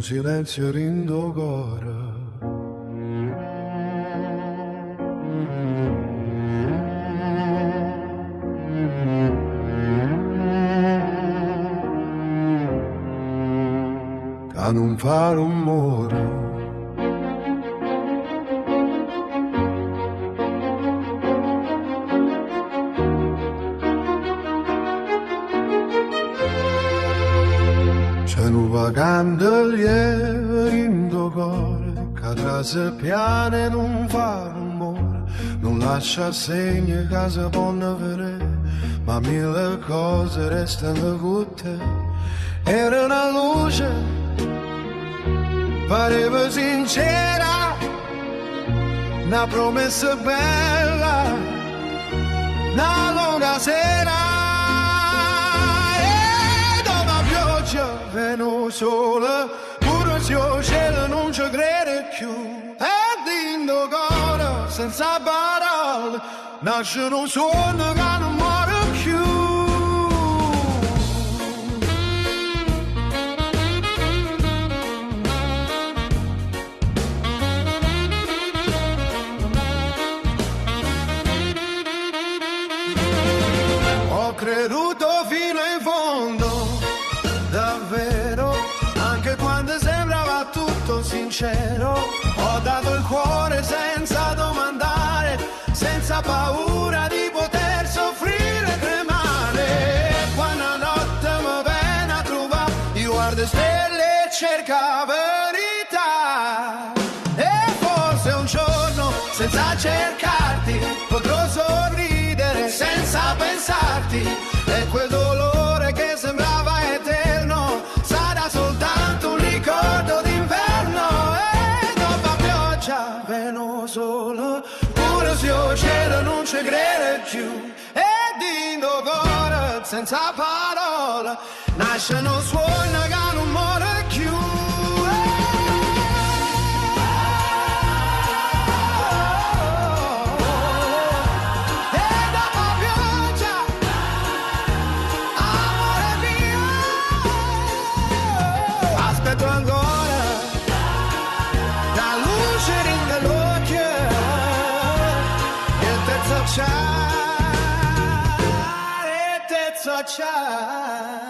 silenzio rindogora. Che non fa rumore. C'è un candeliere in tuo cuore, che trase piane non fa rumore, non lascia segni che si possono vedere, ma mille cose restano con te. Era una luce, pareva sincera, una promessa bella, una lunga sera. Veno sole, pure se il cielo non ci crede più. E dentro cuore, senza parole, nasce un suono che non muore più. Ho creduto fino in fondo, davvero, anche quando sembrava tutto sincero. Ho dato il cuore senza domandare, senza paura di poter soffrire e tremare. Quando la notte mi viene a trovare, io guardo stelle e cerca verità. E forse un giorno, senza cercarti, potrò sorridere senza pensarti. E quel dolore che sembrava eterno sarà soltanto un ricordo d'inverno. E dopo la pioggia veno solo, pure se il cielo non ci crede più. E dentro cuore senza parole nasce un suono che non muore più. Child.